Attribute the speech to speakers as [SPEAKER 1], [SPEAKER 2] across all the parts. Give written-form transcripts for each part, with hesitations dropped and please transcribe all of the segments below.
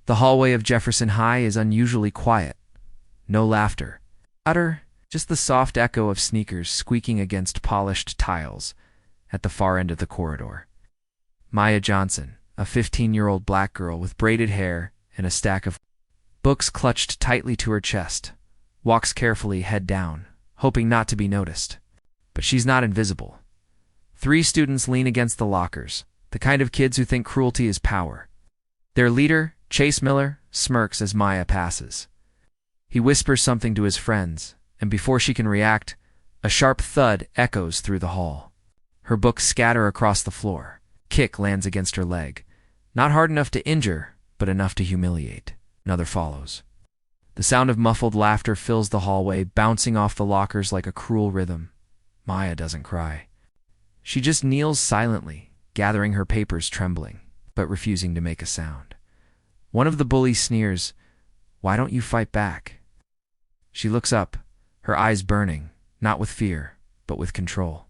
[SPEAKER 1] The hallway of Jefferson High is unusually quiet. No laughter. Just the soft echo of sneakers squeaking against polished tiles at the far end of the corridor. Maya Johnson, a 15-year-old black girl with braided hair and a stack of books clutched tightly to her chest, walks carefully, head down, hoping not to be noticed. But she's not invisible. 3 students lean against the lockers, the kind of kids who think cruelty is power. Their leader, Chase Miller, smirks as Maya passes. He whispers something to his friends, and before she can react, a sharp thud echoes through the hall. Her books scatter across the floor. Kick lands against her leg. Not hard enough to injure, but enough to humiliate. Another follows. The sound of muffled laughter fills the hallway, bouncing off the lockers like a cruel rhythm. Maya doesn't cry. She just kneels silently, gathering her papers, trembling, but refusing to make a sound. One of the bullies sneers, "Why don't you fight back?" She looks up, her eyes burning, not with fear, but with control.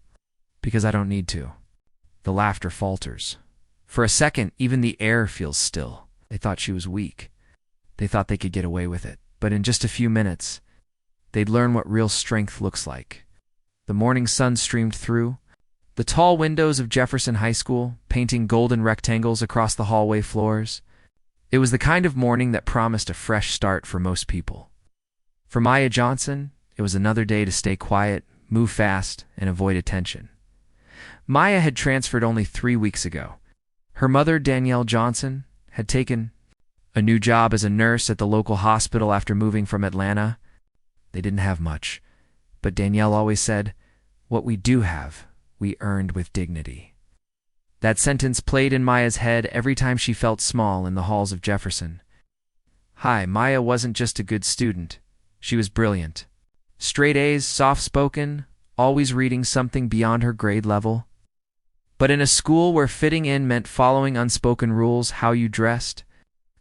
[SPEAKER 1] "Because I don't need to." The laughter falters. For a second, even the air feels still. They thought she was weak. They thought they could get away with it. But in just a few minutes, they'd learn what real strength looks like. The morning sun streamed through. The tall windows of Jefferson High School, painting golden rectangles across the hallway floors. It was the kind of morning that promised a fresh start for most people. For Maya Johnson, it was another day to stay quiet, move fast, and avoid attention. Maya had transferred only 3 weeks ago. Her mother, Danielle Johnson, had taken a new job as a nurse at the local hospital after moving from Atlanta. They didn't have much, but Danielle always said, "What we do have, we earned with dignity." That sentence played in Maya's head every time she felt small in the halls of Jefferson. Maya wasn't just a good student. She was brilliant. Straight A's, soft-spoken, always reading something beyond her grade level. But in a school where fitting in meant following unspoken rules, how you dressed,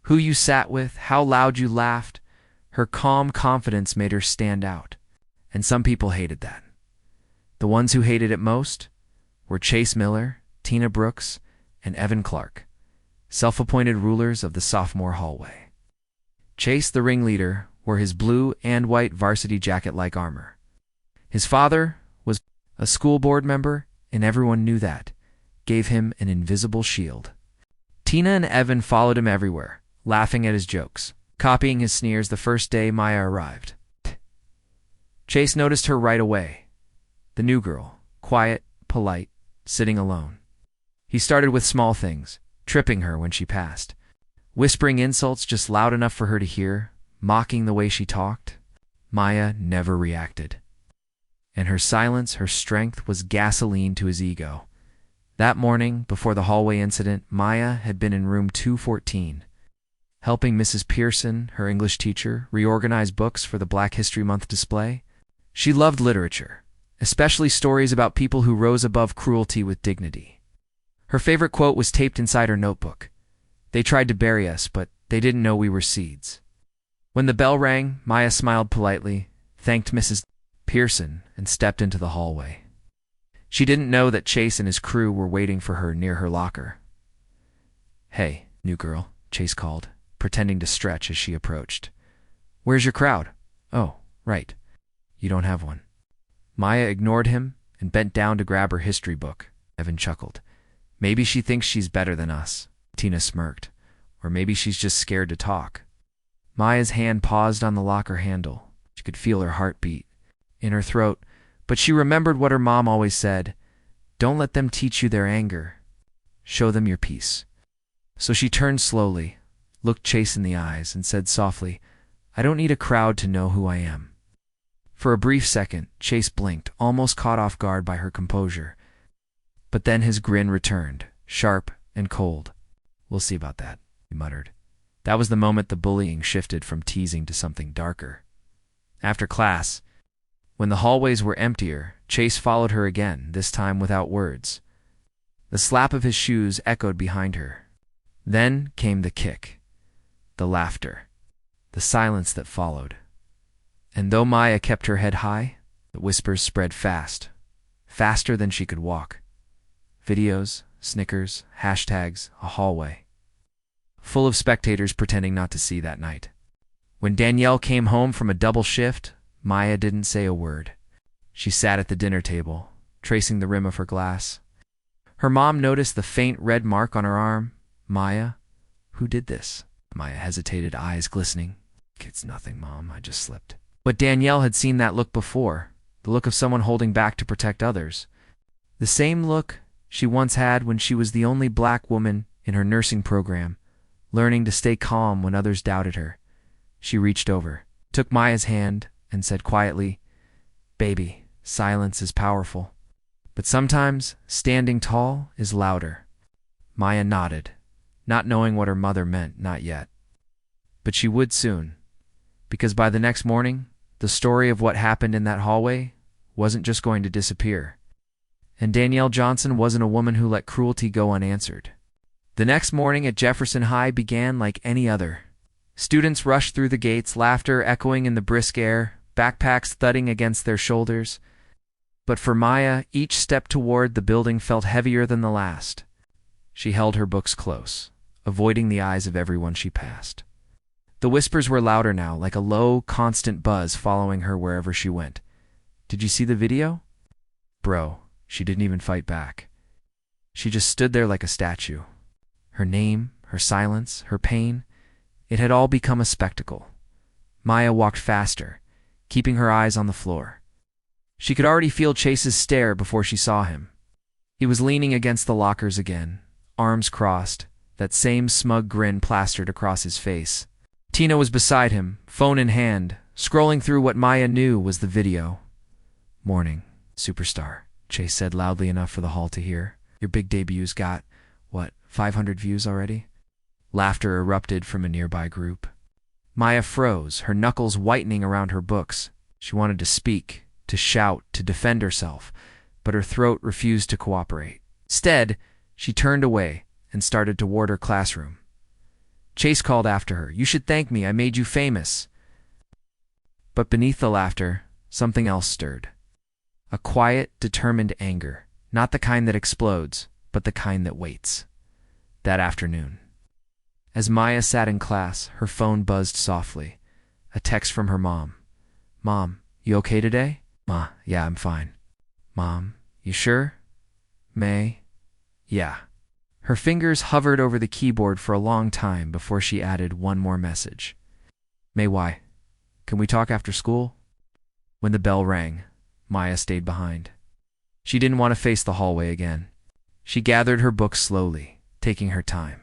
[SPEAKER 1] who you sat with, how loud you laughed, her calm confidence made her stand out. And some people hated that. The ones who hated it most were Chase Miller, Tina Brooks, and Evan Clark, self-appointed rulers of the sophomore hallway. Chase, the ringleader, wore his blue and white varsity jacket-like armor. His father was a school board member, and everyone knew that, gave him an invisible shield. Tina and Evan followed him everywhere, laughing at his jokes, copying his sneers the first day Maya arrived. Chase noticed her right away. The new girl, quiet, polite, sitting alone. He started with small things, tripping her when she passed, whispering insults just loud enough for her to hear, mocking the way she talked. Maya never reacted. And her silence, her strength, was gasoline to his ego. That morning, before the hallway incident, Maya had been in room 214, helping Mrs. Pearson, her English teacher, reorganize books for the Black History Month display. She loved literature, especially stories about people who rose above cruelty with dignity. Her favorite quote was taped inside her notebook. "They tried to bury us, but they didn't know we were seeds." When the bell rang, Maya smiled politely, thanked Mrs. Pearson, and stepped into the hallway. She didn't know that Chase and his crew were waiting for her near her locker. "Hey, new girl," Chase called, pretending to stretch as she approached. "Where's your crowd?" "Oh, right. You don't have one." Maya ignored him and bent down to grab her history book. Evan chuckled. "Maybe she thinks she's better than us." Tina smirked. "Or maybe she's just scared to talk." Maya's hand paused on the locker handle. She could feel her heart beat in her throat, but she remembered what her mom always said, "Don't let them teach you their anger. Show them your peace." So she turned slowly, looked Chase in the eyes, and said softly, "I don't need a crowd to know who I am." For a brief second, Chase blinked, almost caught off guard by her composure. But then his grin returned, sharp and cold. "We'll see about that," he muttered. That was the moment the bullying shifted from teasing to something darker. After class, when the hallways were emptier, Chase followed her again, this time without words. The slap of his shoes echoed behind her. Then came the kick, the laughter, the silence that followed. And though Maya kept her head high, the whispers spread fast, faster than she could walk. Videos, Snickers, hashtags, a hallway. full of spectators pretending not to see that night. When Danielle came home from a double shift, Maya didn't say a word. She sat at the dinner table, tracing the rim of her glass. Her mom noticed the faint red mark on her arm. Maya, who did this? Maya hesitated, eyes glistening. It's nothing, Mom, I just slipped. But Danielle had seen that look before, the look of someone holding back to protect others. The same look she once had when she was the only black woman in her nursing program, learning to stay calm when others doubted her. She reached over, took Maya's hand, and said quietly, "Baby, silence is powerful. But sometimes standing tall is louder." Maya nodded, not knowing what her mother meant, not yet. But she would soon, because by the next morning, the story of what happened in that hallway wasn't just going to disappear. And Danielle Johnson wasn't a woman who let cruelty go unanswered. The next morning at Jefferson High began like any other. Students rushed through the gates, laughter echoing in the brisk air, backpacks thudding against their shoulders. But for Maya, each step toward the building felt heavier than the last. She held her books close, avoiding the eyes of everyone she passed. The whispers were louder now, like a low, constant buzz following her wherever she went. "Did you see the video?" Bro, she didn't even fight back. She just stood there like a statue. Her name, her silence, her pain, it had all become a spectacle. Maya walked faster, keeping her eyes on the floor. She could already feel Chase's stare before she saw him. He was leaning against the lockers again, arms crossed, that same smug grin plastered across his face. Tina was beside him, phone in hand, scrolling through what Maya knew was the video. "Morning, superstar," Chase said loudly enough for the hall to hear. "Your big debut's got, 500 views already?" Laughter erupted from a nearby group. Maya froze, her knuckles whitening around her books. She wanted to speak, to shout, to defend herself, but her throat refused to cooperate. Instead, she turned away and started toward her classroom. Chase called after her, "You should thank me, I made you famous." But beneath the laughter, something else stirred. A quiet, determined anger, not the kind that explodes, but the kind that waits. That afternoon, as Maya sat in class, her phone buzzed softly. A text from her mom. "Mom, you okay today?" "Ma, yeah, I'm fine." "Mom, you sure?" "May, yeah." Her fingers hovered over the keyboard for a long time before she added one more message. "May, why? Can we talk after school?" When the bell rang, Maya stayed behind. She didn't want to face the hallway again. She gathered her books slowly, taking her time.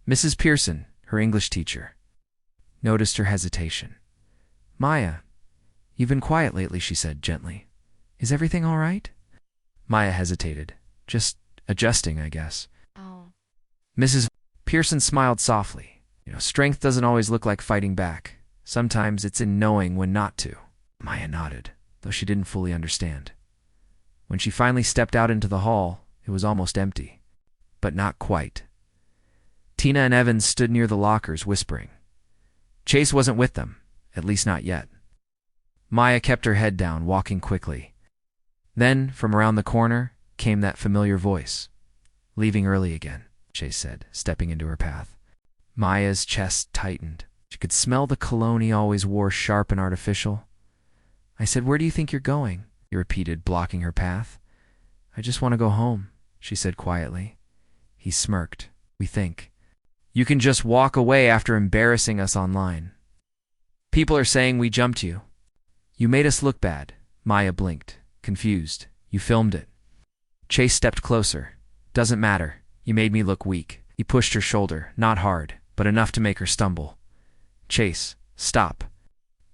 [SPEAKER 1] Mrs. Pearson, her English teacher, noticed her hesitation. "Maya, you've been quiet lately," she said gently. "Is everything all right?" Maya hesitated. "Just adjusting, I guess."
[SPEAKER 2] Oh.
[SPEAKER 1] Mrs. Pearson smiled softly. Strength doesn't always look like fighting back. Sometimes it's in knowing when not to. Maya nodded, though she didn't fully understand. When she finally stepped out into the hall, it was almost empty. But not quite. Tina and Evans stood near the lockers, whispering. Chase wasn't with them, at least not yet. Maya kept her head down, walking quickly. Then, from around the corner, came that familiar voice. "Leaving early again," Chase said, stepping into her path. Maya's chest tightened. She could smell the cologne he always wore, sharp and artificial. "I said, where do you think you're going?" he repeated, blocking her path. "I just want to go home," she said quietly. He smirked. "We think. You can just walk away after embarrassing us online. People are saying we jumped you." "You made us look bad." Maya blinked, confused. "You filmed it." Chase stepped closer. "Doesn't matter. You made me look weak." He pushed her shoulder, not hard, but enough to make her stumble. "Chase, stop,"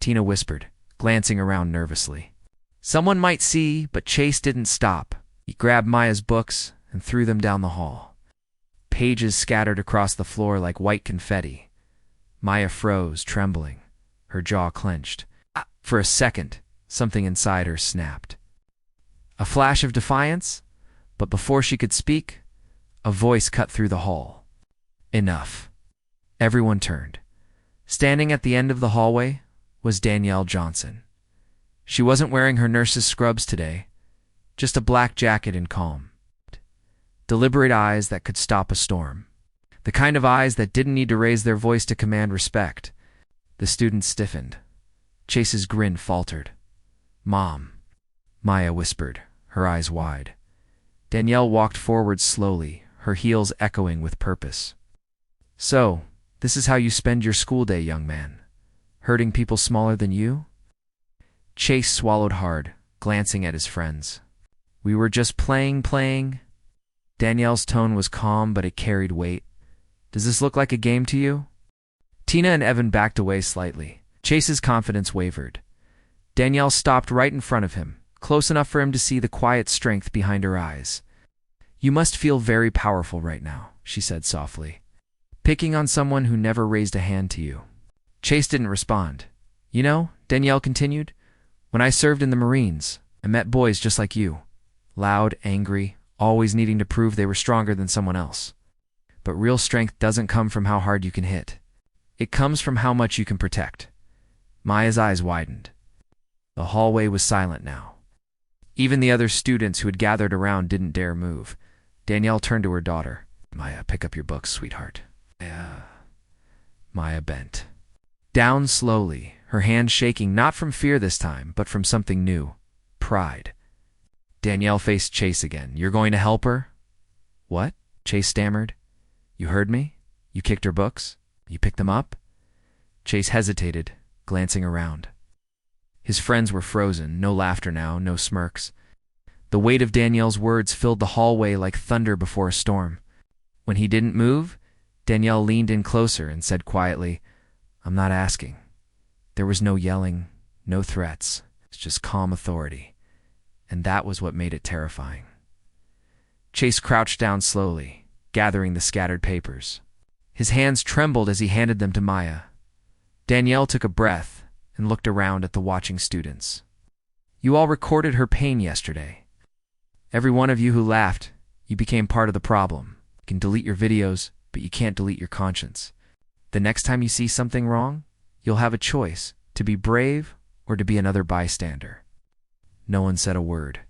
[SPEAKER 1] Tina whispered, glancing around nervously. Someone might see, but Chase didn't stop. He grabbed Maya's books and threw them down the hall. Pages scattered across the floor like white confetti. Maya froze, trembling, her jaw clenched. For a second, something inside her snapped. A flash of defiance, but before she could speak, a voice cut through the hall. "Enough." Everyone turned. Standing at the end of the hallway was Danielle Johnson. She wasn't wearing her nurse's scrubs today, just a black jacket and calm. Deliberate eyes that could stop a storm. the kind of eyes that didn't need to raise their voice to command respect. The students stiffened. Chase's grin faltered. "Mom," Maya whispered, her eyes wide. Danielle walked forward slowly, her heels echoing with purpose. "So, this is how you spend your school day, young man? Hurting people smaller than you?" Chase swallowed hard, glancing at his friends. "We were just playing." Danielle's tone was calm, but it carried weight. "Does this look like a game to you?" Tina and Evan backed away slightly. Chase's confidence wavered. Danielle stopped right in front of him, close enough for him to see the quiet strength behind her eyes. "You must feel very powerful right now," she said softly. "Picking on someone who never raised a hand to you." Chase didn't respond. "You know," Danielle continued, "when I served in the Marines, I met boys just like you. Loud, angry, always needing to prove they were stronger than someone else. But real strength doesn't come from how hard you can hit. It comes from how much you can protect." Maya's eyes widened. The hallway was silent now. Even the other students who had gathered around didn't dare move. Danielle turned to her daughter. "Maya, pick up your books, sweetheart." Maya bent down slowly, her hand shaking not from fear this time, but from something new. Pride. Danielle faced Chase again. "You're going to help her?" "What?" Chase stammered. "You heard me? You kicked her books? You picked them up?" Chase hesitated, glancing around. His friends were frozen, no laughter now, no smirks. The weight of Danielle's words filled the hallway like thunder before a storm. When he didn't move, Danielle leaned in closer and said quietly, "I'm not asking." There was no yelling, no threats, it's just calm authority. And that was what made it terrifying. Chase crouched down slowly, gathering the scattered papers. His hands trembled as he handed them to Maya. Danielle took a breath and looked around at the watching students. "You all recorded her pain yesterday. Every one of you who laughed, you became part of the problem. You can delete your videos, but you can't delete your conscience. The next time you see something wrong, you'll have a choice, to be brave or to be another bystander." No one said a word.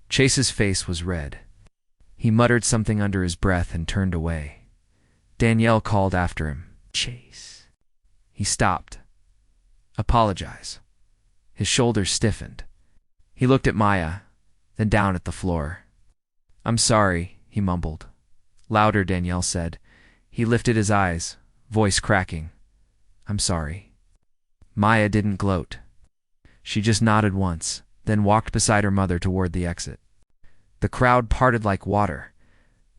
[SPEAKER 1] Chase's face was red. He muttered something under his breath and turned away. Danielle called after him. "Chase." He stopped. "Apologize." His shoulders stiffened. He looked at Maya, then down at the floor. "I'm sorry," he mumbled. Louder, Danielle said. He lifted his eyes, voice cracking. "I'm sorry." Maya didn't gloat. She just nodded once, then walked beside her mother toward the exit. The crowd parted like water.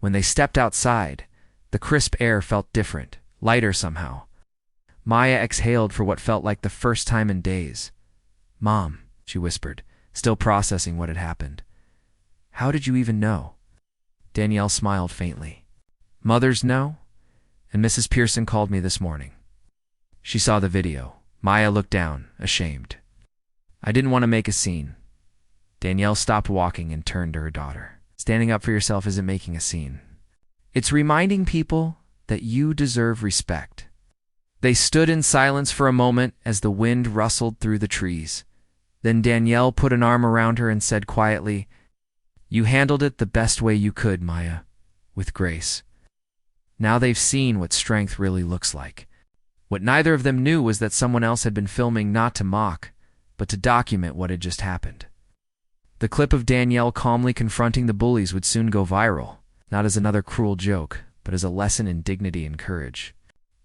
[SPEAKER 1] When they stepped outside, the crisp air felt different, lighter somehow. Maya exhaled for what felt like the first time in days. "Mom," she whispered, still processing what had happened. "How did you even know?" Danielle smiled faintly. "Mothers know? And Mrs. Pearson called me this morning." She saw the video. Maya looked down, ashamed. "I didn't want to make a scene." Danielle stopped walking and turned to her daughter. "Standing up for yourself isn't making a scene. It's reminding people that you deserve respect." They stood in silence for a moment as the wind rustled through the trees. Then Danielle put an arm around her and said quietly, "You handled it the best way you could, Maya, with grace. Now they've seen what strength really looks like." What neither of them knew was that someone else had been filming not to mock, but to document what had just happened. The clip of Danielle calmly confronting the bullies would soon go viral, not as another cruel joke, but as a lesson in dignity and courage.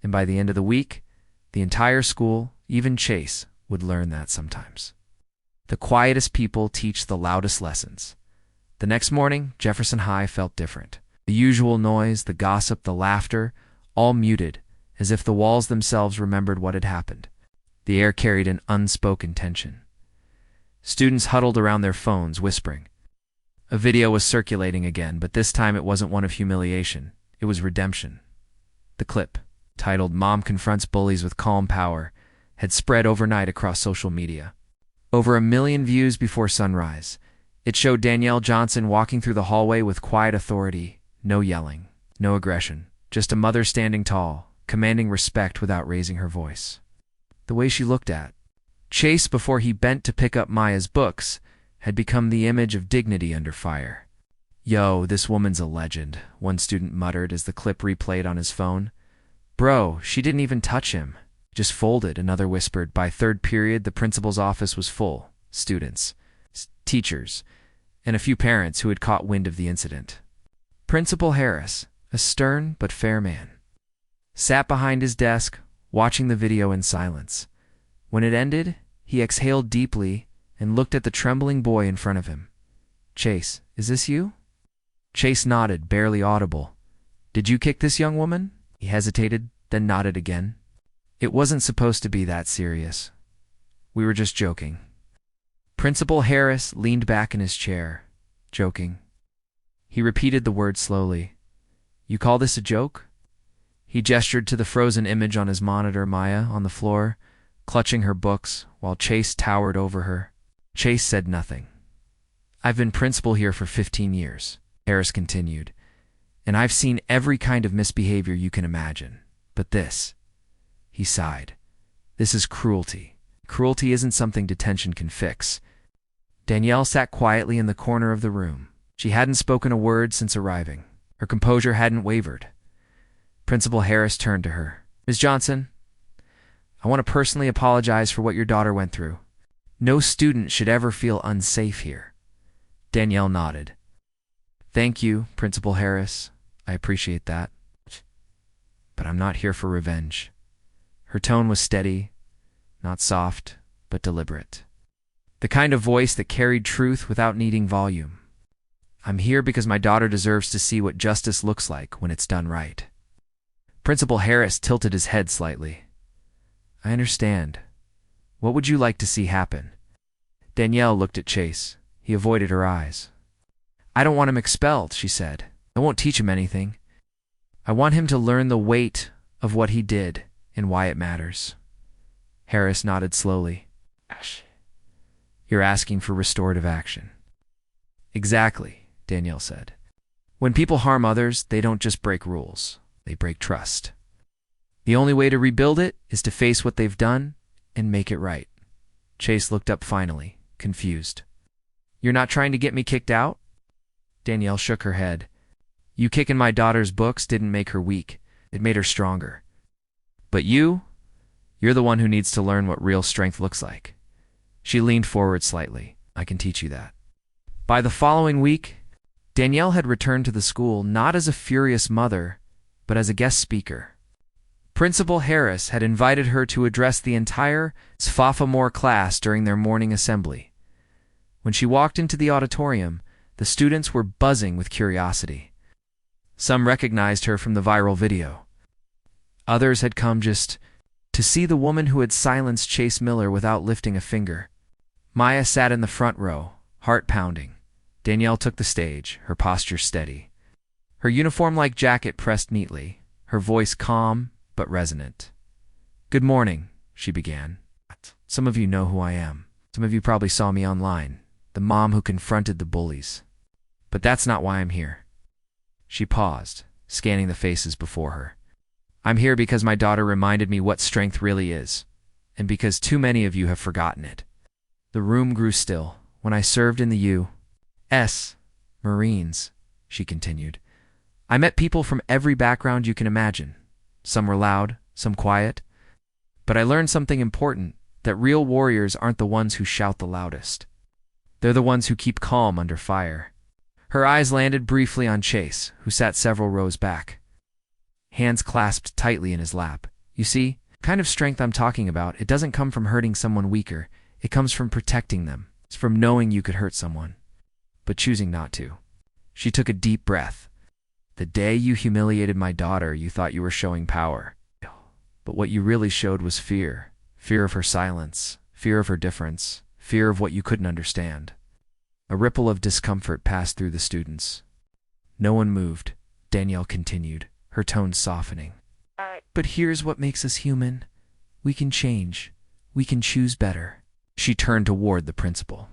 [SPEAKER 1] And by the end of the week, the entire school, even Chase, would learn that sometimes. The quietest people teach the loudest lessons. The next morning, Jefferson High felt different. The usual noise, the gossip, the laughter, all muted, as if the walls themselves remembered what had happened. The air carried an unspoken tension. Students huddled around their phones, whispering. A video was circulating again, but this time it wasn't one of humiliation. It was redemption. The clip, titled "Mom Confronts Bullies with Calm Power," had spread overnight across social media. Over 1 million views before sunrise. It showed Danielle Johnson walking through the hallway with quiet authority, no yelling, no aggression, just a mother standing tall, commanding respect without raising her voice. The way she looked at Chase before he bent to pick up Maya's books had become the image of dignity under fire. Yo, this woman's a legend, one student muttered as the clip replayed on his phone. Bro, she didn't even touch him. Just folded, another whispered. By third period, the principal's office was full. Students, teachers, and a few parents who had caught wind of the incident. Principal Harris, a stern but fair man, sat behind his desk, watching the video in silence. When it ended, he exhaled deeply and looked at the trembling boy in front of him. Chase, is this you? Chase nodded, barely audible. Did you kick this young woman? He hesitated, then nodded again. It wasn't supposed to be that serious. We were just joking. Principal Harris leaned back in his chair, joking. He repeated the word slowly. You call this a joke? He gestured to the frozen image on his monitor, Maya, on the floor, clutching her books, while Chase towered over her. Chase said nothing. I've been principal here for 15 years, Harris continued, and I've seen every kind of misbehavior you can imagine. But this, he sighed, this is cruelty. Cruelty isn't something detention can fix. Danielle sat quietly in the corner of the room. She hadn't spoken a word since arriving. Her composure hadn't wavered. Principal Harris turned to her. Ms. Johnson, I want to personally apologize for what your daughter went through. No student should ever feel unsafe here. Danielle nodded. Thank you, Principal Harris. I appreciate that. But I'm not here for revenge. Her tone was steady, not soft, but deliberate. The kind of voice that carried truth without needing volume. I'm here because my daughter deserves to see what justice looks like when it's done right. Principal Harris tilted his head slightly. I understand. What would you like to see happen? Danielle looked at Chase. He avoided her eyes. I don't want him expelled, she said. I won't teach him anything. I want him to learn the weight of what he did and why it matters. Harris nodded slowly. You're asking for restorative action. Exactly, Danielle said. When people harm others, they don't just break rules. They break trust. The only way to rebuild it is to face what they've done and make it right. Chase looked up finally, confused. You're not trying to get me kicked out? Danielle shook her head. You kicking my daughter's books didn't make her weak. It made her stronger. But you're the one who needs to learn what real strength looks like. She leaned forward slightly. I can teach you that. By the following week, Danielle had returned to the school not as a furious mother, but as a guest speaker. Principal Harris had invited her to address the entire sophomore class during their morning assembly. When she walked into the auditorium, the students were buzzing with curiosity. Some recognized her from the viral video. Others had come just to see the woman who had silenced Chase Miller without lifting a finger. Maya sat in the front row, heart pounding. Danielle took the stage, her posture steady. Her uniform-like jacket pressed neatly, her voice calm but resonant. Good morning, she began. Some of you know who I am. Some of you probably saw me online, the mom who confronted the bullies. But that's not why I'm here. She paused, scanning the faces before her. I'm here because my daughter reminded me what strength really is, and because too many of you have forgotten it. The room grew still. When I served in the U.S. Marines, she continued, I met people from every background you can imagine. Some were loud, some quiet. But I learned something important, that real warriors aren't the ones who shout the loudest. They're the ones who keep calm under fire. Her eyes landed briefly on Chase, who sat several rows back, hands clasped tightly in his lap. You see, the kind of strength I'm talking about, it doesn't come from hurting someone weaker. It comes from protecting them. It's from knowing you could hurt someone, but choosing not to. She took a deep breath. The day you humiliated my daughter, you thought you were showing power. But what you really showed was fear. Fear of her silence, fear of her difference, fear of what you couldn't understand. A ripple of discomfort passed through the students. No one moved. Danielle continued, her tone softening. But here's what makes us human. We can change. We can choose better. She turned toward the principal.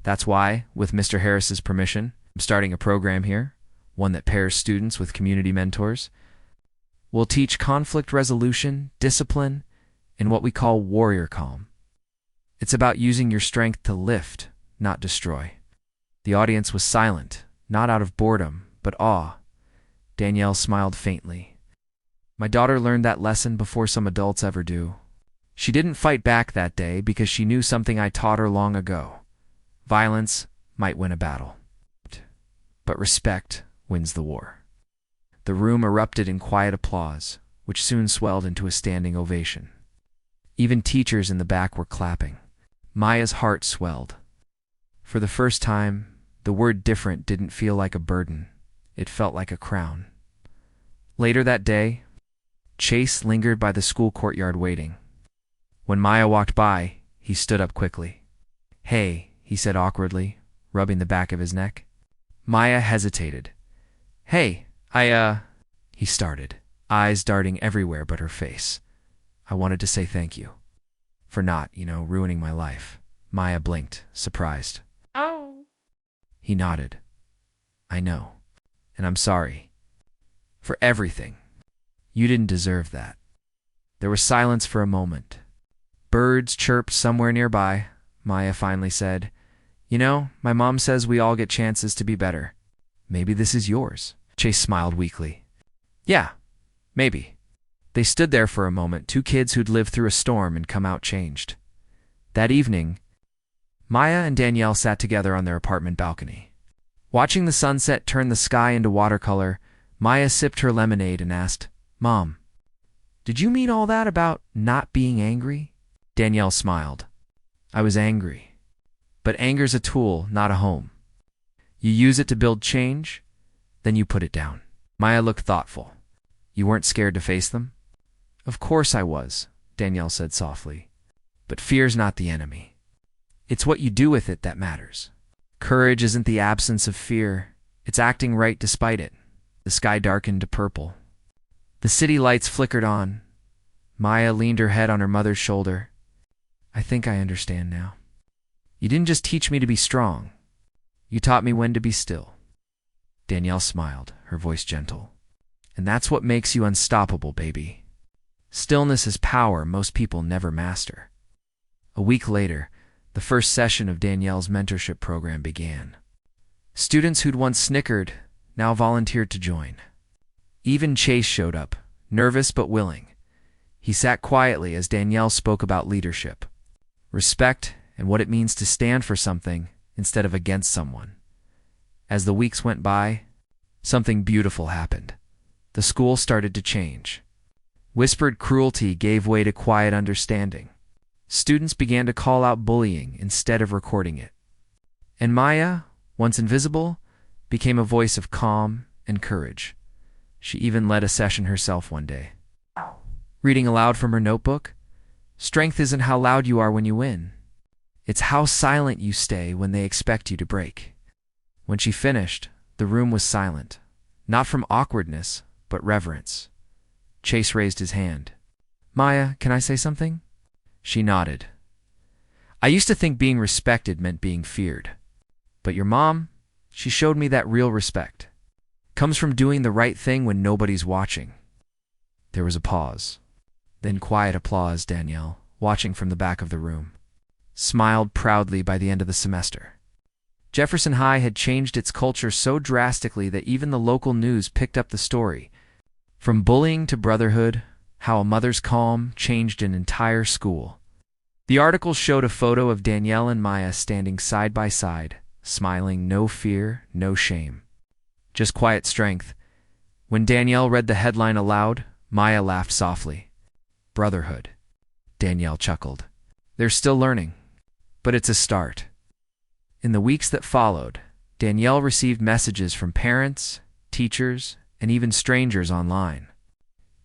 [SPEAKER 1] That's why, with Mr. Harris's permission, I'm starting a program here, one that pairs students with community mentors. We'll teach conflict resolution, discipline, and what we call warrior calm. It's about using your strength to lift, not destroy. The audience was silent, not out of boredom, but awe. Danielle smiled faintly. My daughter learned that lesson before some adults ever do. She didn't fight back that day because she knew something I taught her long ago. Violence might win a battle, but respect wins the war. The room erupted in quiet applause, which soon swelled into a standing ovation. Even teachers in the back were clapping. Maya's heart swelled. For the first time, the word different didn't feel like a burden. It felt like a crown. Later that day, Chase lingered by the school courtyard waiting. When Maya walked by, he stood up quickly. "Hey," he said awkwardly, rubbing the back of his neck. Maya hesitated. "Hey, he started, eyes darting everywhere but her face. "I wanted to say thank you. For not, ruining my life." Maya blinked, surprised.
[SPEAKER 2] Oh.
[SPEAKER 1] He nodded. "I know. And I'm sorry. For everything. You didn't deserve that." There was silence for a moment. Birds chirped somewhere nearby. Maya finally said, My mom says we all get chances to be better. Maybe this is yours." Chase smiled weakly. "Yeah, maybe." They stood there for a moment, two kids who'd lived through a storm and come out changed. That evening, Maya and Danielle sat together on their apartment balcony. Watching the sunset turn the sky into watercolor, Maya sipped her lemonade and asked, "Mom, did you mean all that about not being angry?" Danielle smiled. "I was angry. But anger's a tool, not a home. You use it to build change, then you put it down." Maya looked thoughtful. "You weren't scared to face them?" "Of course I was," Danielle said softly. "But fear's not the enemy. It's what you do with it that matters. Courage isn't the absence of fear. It's acting right despite it." The sky darkened to purple. The city lights flickered on. Maya leaned her head on her mother's shoulder. "I think I understand now. You didn't just teach me to be strong. You taught me when to be still." Danielle smiled, her voice gentle. "And that's what makes you unstoppable, baby. Stillness is power most people never master." A week later, the first session of Danielle's mentorship program began. Students who'd once snickered now volunteered to join. Even Chase showed up, nervous but willing. He sat quietly as Danielle spoke about leadership, respect, and what it means to stand for something instead of against someone. As the weeks went by, something beautiful happened. The school started to change. Whispered cruelty gave way to quiet understanding. Students began to call out bullying instead of recording it. And Maya, once invisible, became a voice of calm and courage. She even led a session herself one day. Reading aloud from her notebook, "Strength isn't how loud you are when you win. It's how silent you stay when they expect you to break." When she finished, the room was silent, not from awkwardness, but reverence. Chase raised his hand. "Maya, can I say something?" She nodded. "I used to think being respected meant being feared. But your mom, she showed me that real respect comes from doing the right thing when nobody's watching." There was a pause. Then quiet applause. Danielle, watching from the back of the room, smiled proudly. By the end of the semester, Jefferson High had changed its culture so drastically that even the local news picked up the story. From bullying to brotherhood, how a mother's calm changed an entire school. The article showed a photo of Danielle and Maya standing side by side, smiling, no fear, no shame, just quiet strength. When Danielle read the headline aloud, Maya laughed softly. "Brotherhood." Danielle chuckled. "They're still learning, but it's a start." In the weeks that followed, Danielle received messages from parents, teachers, and even strangers online.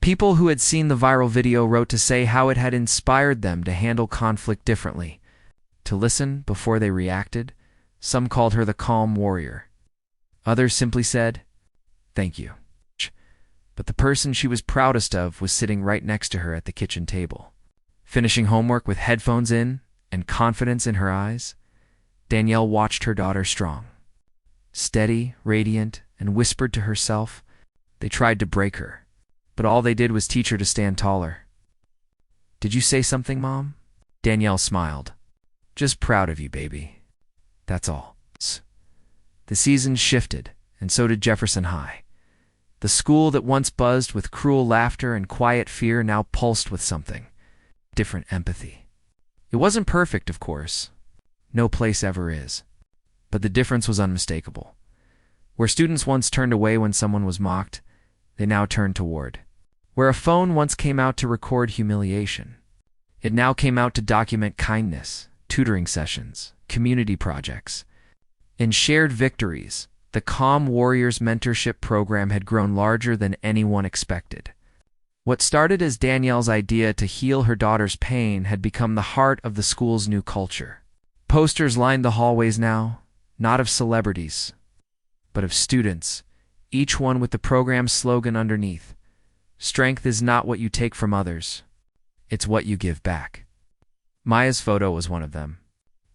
[SPEAKER 1] People who had seen the viral video wrote to say how it had inspired them to handle conflict differently, to listen before they reacted. Some called her the calm warrior. Others simply said, "Thank you." But the person she was proudest of was sitting right next to her at the kitchen table. Finishing homework with headphones in and confidence in her eyes, Danielle watched her daughter strong, steady, radiant, and whispered to herself, "They tried to break her, but all they did was teach her to stand taller." "Did you say something, Mom?" Danielle smiled. "Just proud of you, baby. That's all." The season shifted, and so did Jefferson High. The school that once buzzed with cruel laughter and quiet fear now pulsed with something different: empathy. It wasn't perfect, of course. No place ever is. But the difference was unmistakable. Where students once turned away when someone was mocked, they now turned toward. Where a phone once came out to record humiliation, it now came out to document kindness, tutoring sessions, community projects, and shared victories. The Calm Warriors mentorship program had grown larger than anyone expected. What started as Danielle's idea to heal her daughter's pain had become the heart of the school's new culture. Posters lined the hallways now, not of celebrities, but of students, each one with the program's slogan underneath: "Strength is not what you take from others, it's what you give back." Maya's photo was one of them.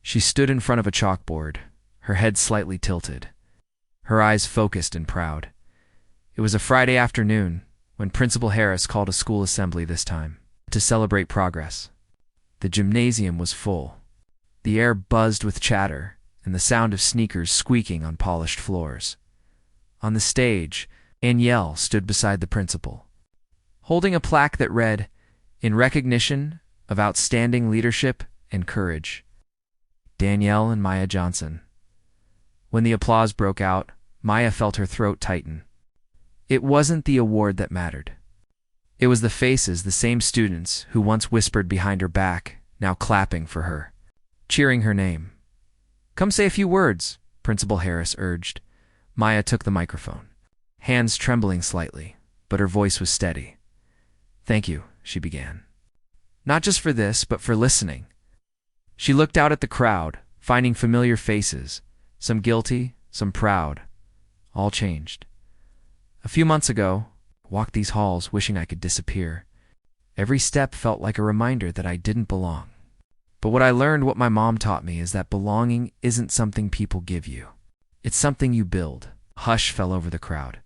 [SPEAKER 1] She stood in front of a chalkboard, her head slightly tilted, her eyes focused and proud. It was a Friday afternoon when Principal Harris called a school assembly, this time to celebrate progress. The gymnasium was full. The air buzzed with chatter and the sound of sneakers squeaking on polished floors. On the stage, Danielle stood beside the principal, holding a plaque that read, "In recognition of outstanding leadership and courage, Danielle and Maya Johnson." When the applause broke out, Maya felt her throat tighten. It wasn't the award that mattered. It was the faces, the same students who once whispered behind her back, now clapping for her, cheering her name. "Come say a few words," Principal Harris urged. Maya took the microphone, hands trembling slightly, but her voice was steady. "Thank you," she began. "Not just for this, but for listening." She looked out at the crowd, finding familiar faces, some guilty, some proud, all changed. A few months ago, I walked these halls wishing I could disappear. Every step felt like a reminder that I didn't belong. But what I learned, what my mom taught me, is that belonging isn't something people give you. It's something you build. A hush fell over the crowd.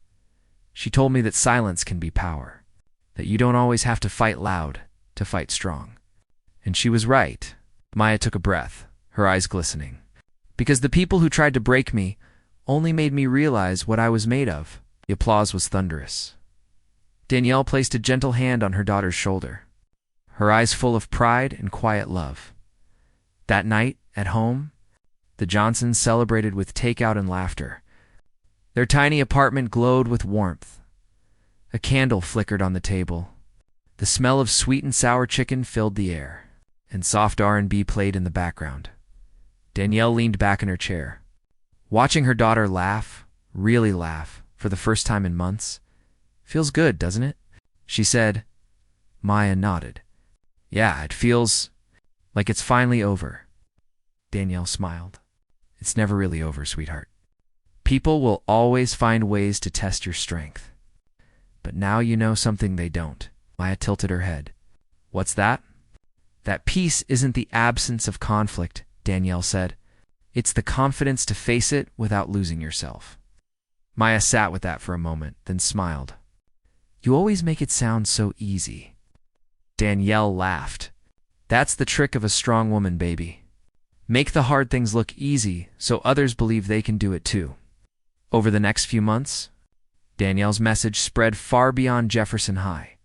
[SPEAKER 1] She told me that silence can be power, that you don't always have to fight loud to fight strong. And she was right. Maya took a breath, her eyes glistening. Because the people who tried to break me only made me realize what I was made of. The applause was thunderous. Danielle placed a gentle hand on her daughter's shoulder, her eyes full of pride and quiet love. That night, at home, the Johnsons celebrated with takeout and laughter. Their tiny apartment glowed with warmth. A candle flickered on the table. The smell of sweet and sour chicken filled the air, and soft R&B played in the background. Danielle leaned back in her chair. Watching her daughter laugh, really laugh, for the first time in months, feels good, doesn't it? She said. Maya nodded. Yeah, it feels like it's finally over. Danielle smiled. It's never really over, sweetheart. People will always find ways to test your strength. But now you know something they don't. Maya tilted her head. What's that? That peace isn't the absence of conflict, Danielle said. It's the confidence to face it without losing yourself. Maya sat with that for a moment, then smiled. You always make it sound so easy. Danielle laughed. That's the trick of a strong woman, baby. Make the hard things look easy so others believe they can do it too. Over the next few months, Danielle's message spread far beyond Jefferson High.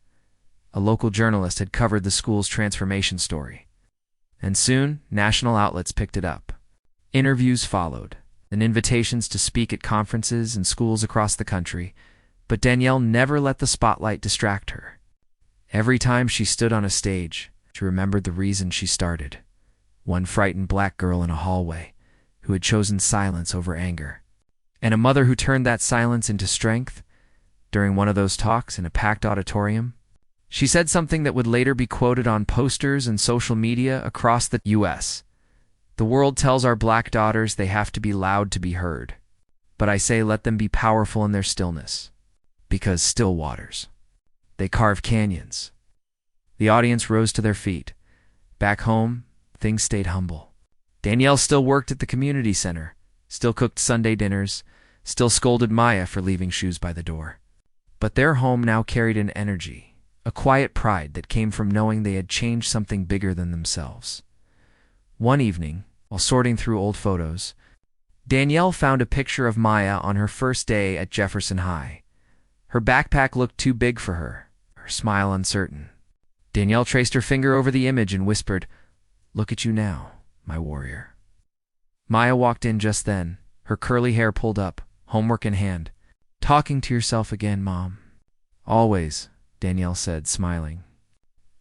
[SPEAKER 1] A local journalist had covered the school's transformation story. And soon, national outlets picked it up. Interviews followed, and invitations to speak at conferences and schools across the country, but Danielle never let the spotlight distract her. Every time she stood on a stage, she remembered the reason she started. One frightened black girl in a hallway who had chosen silence over anger, and a mother who turned that silence into strength. During one of those talks in a packed auditorium, she said something that would later be quoted on posters and social media across the U.S. The world tells our black daughters they have to be loud to be heard, but I say let them be powerful in their stillness, because still waters. They carve canyons. The audience rose to their feet. Back home, things stayed humble. Danielle still worked at the community center, still cooked Sunday dinners, still scolded Maya for leaving shoes by the door. But their home now carried an energy, a quiet pride that came from knowing they had changed something bigger than themselves. One evening, while sorting through old photos, Danielle found a picture of Maya on her first day at Jefferson High. Her backpack looked too big for her, her smile uncertain. Danielle traced her finger over the image and whispered, "Look at you now, my warrior." Maya walked in just then, her curly hair pulled up, homework in hand. "Talking to yourself again, Mom." "Always," Danielle said, smiling.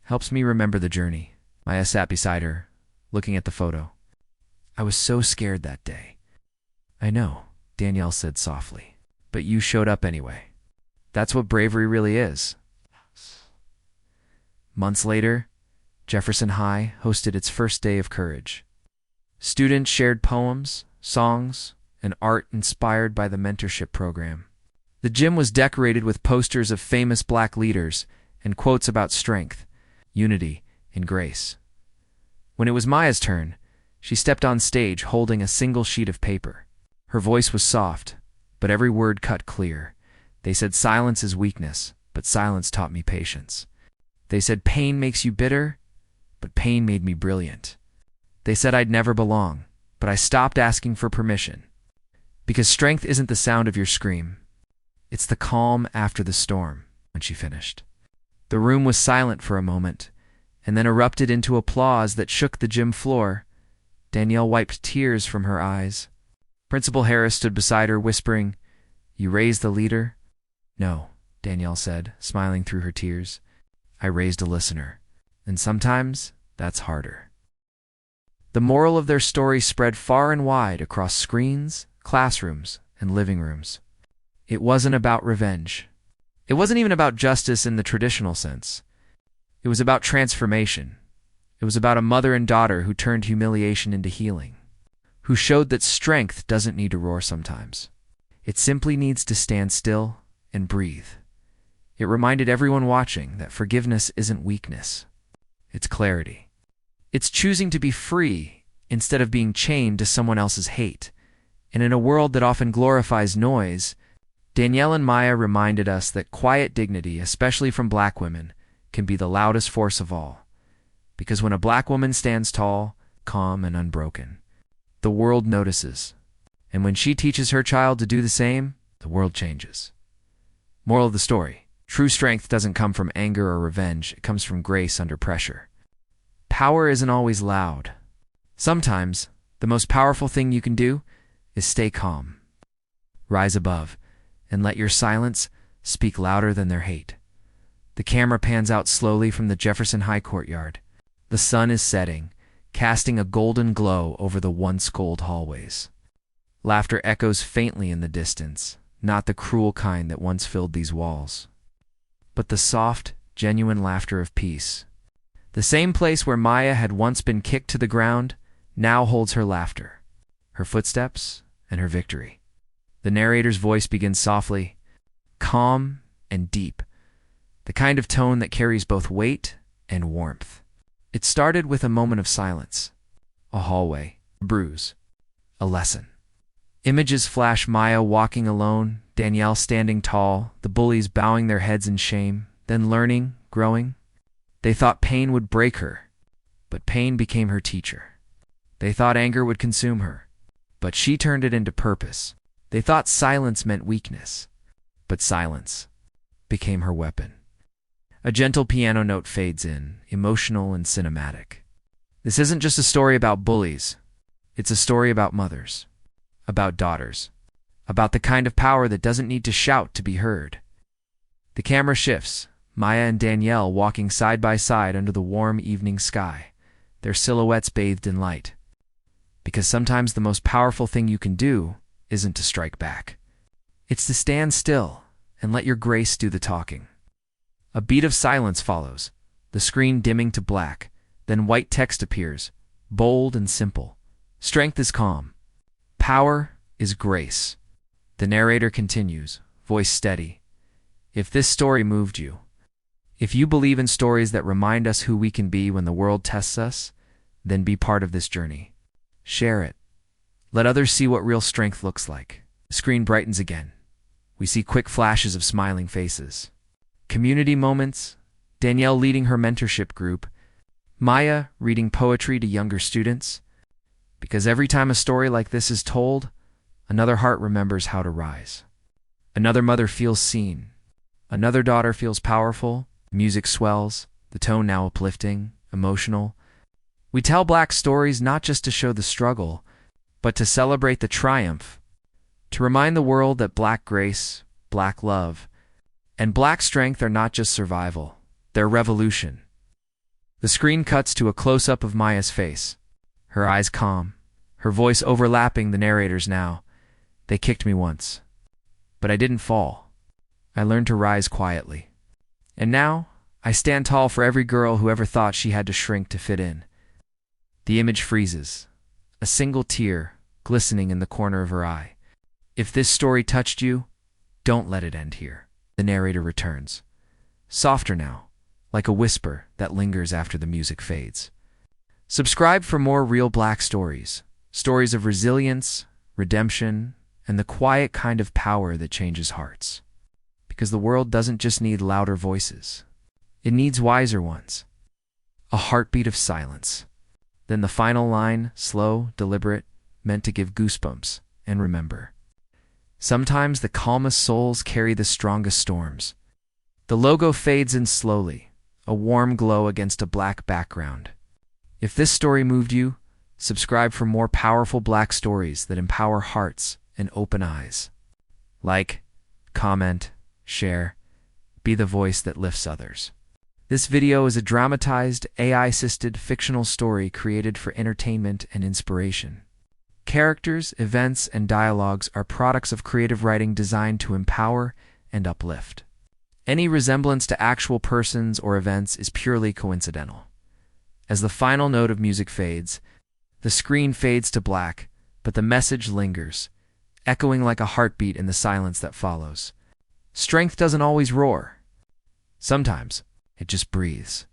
[SPEAKER 1] "Helps me remember the journey." Maya sat beside her, looking at the photo. "I was so scared that day." "I know," Danielle said softly. "But you showed up anyway. That's what bravery really is." Months later, Jefferson High hosted its first day of courage. Students shared poems, songs, and art inspired by the mentorship program. The gym was decorated with posters of famous Black leaders and quotes about strength, unity, and grace. When it was Maya's turn, she stepped on stage holding a single sheet of paper. Her voice was soft, but every word cut clear. They said silence is weakness, but silence taught me patience. They said pain makes you bitter, but pain made me brilliant. They said I'd never belong, but I stopped asking for permission. Because strength isn't the sound of your scream. It's the calm after the storm. When she finished, the room was silent for a moment, and then erupted into applause that shook the gym floor. Danielle wiped tears from her eyes. Principal Harris stood beside her, whispering, "You raised the leader?" "No," Danielle said, smiling through her tears. "I raised a listener, and sometimes that's harder." The moral of their story spread far and wide across screens, classrooms, and living rooms. It wasn't about revenge. It wasn't even about justice in the traditional sense. It was about transformation. It was about a mother and daughter who turned humiliation into healing, who showed that strength doesn't need to roar sometimes. It simply needs to stand still and breathe. It reminded everyone watching that forgiveness isn't weakness. It's clarity. It's choosing to be free instead of being chained to someone else's hate. And in a world that often glorifies noise, Danielle and Maya reminded us that quiet dignity, especially from Black women, can be the loudest force of all. Because when a Black woman stands tall, calm, and unbroken, the world notices. And when she teaches her child to do the same, the world changes. Moral of the story: true strength doesn't come from anger or revenge, it comes from grace under pressure. Power isn't always loud. Sometimes, the most powerful thing you can do is stay calm. Rise above, and let your silence speak louder than their hate. The camera pans out slowly from the Jefferson High courtyard. The sun is setting, casting a golden glow over the once cold hallways. Laughter echoes faintly in the distance, not the cruel kind that once filled these walls, but the soft, genuine laughter of peace. The same place where Maya had once been kicked to the ground now holds her laughter, her footsteps, and her victory. The narrator's voice begins softly, calm and deep, the kind of tone that carries both weight and warmth. It started with a moment of silence, a hallway, a bruise, a lesson. Images flash: Maya walking alone, Danielle standing tall, the bullies bowing their heads in shame, then learning, growing. They thought pain would break her, but pain became her teacher. They thought anger would consume her, but she turned it into purpose. They thought silence meant weakness, but silence became her weapon. A gentle piano note fades in, emotional and cinematic. This isn't just a story about bullies. It's a story about mothers, about daughters, about the kind of power that doesn't need to shout to be heard. The camera shifts, Maya and Danielle walking side by side under the warm evening sky, their silhouettes bathed in light. Because sometimes the most powerful thing you can do isn't to strike back. It's to stand still and let your grace do the talking. A beat of silence follows, the screen dimming to black, then white text appears, bold and simple. Strength is calm. Power is grace. The narrator continues, voice steady. If this story moved you, if you believe in stories that remind us who we can be when the world tests us, then be part of this journey. Share it. Let others see what real strength looks like. The screen brightens again. We see quick flashes of smiling faces. Community moments, Danielle leading her mentorship group, Maya reading poetry to younger students. Because every time a story like this is told, Another heart remembers how to rise. Another mother feels seen. Another daughter feels powerful. Music swells, the tone now uplifting, emotional. We tell Black stories not just to show the struggle, but to celebrate the triumph, to remind the world that Black grace, Black love, and Black strength are not just survival, they're revolution. The screen cuts to a close-up of Maya's face, her eyes calm, her voice overlapping the narrator's now. They kicked me once, but I didn't fall. I learned to rise quietly. And now, I stand tall for every girl who ever thought she had to shrink to fit in. The image freezes, a single tear glistening in the corner of her eye. If this story touched you, don't let it end here. The narrator returns, softer now, like a whisper that lingers after the music fades. Subscribe for more real Black stories, stories of resilience, redemption, and the quiet kind of power that changes hearts. Because the world doesn't just need louder voices. It needs wiser ones. A heartbeat of silence. Then the final line, slow, deliberate, meant to give goosebumps. And remember, sometimes the calmest souls carry the strongest storms. The logo fades in slowly, a warm glow against a black background. If this story moved you, subscribe for more powerful Black stories that empower hearts and open eyes. Like, comment, share, be the voice that lifts others. This video is a dramatized, AI-assisted fictional story created for entertainment and inspiration. Characters, events, and dialogues are products of creative writing designed to empower and uplift. Any resemblance to actual persons or events is purely coincidental. As the final note of music fades, the screen fades to black, but the message lingers, echoing like a heartbeat in the silence that follows. Strength doesn't always roar. Sometimes it just breathes.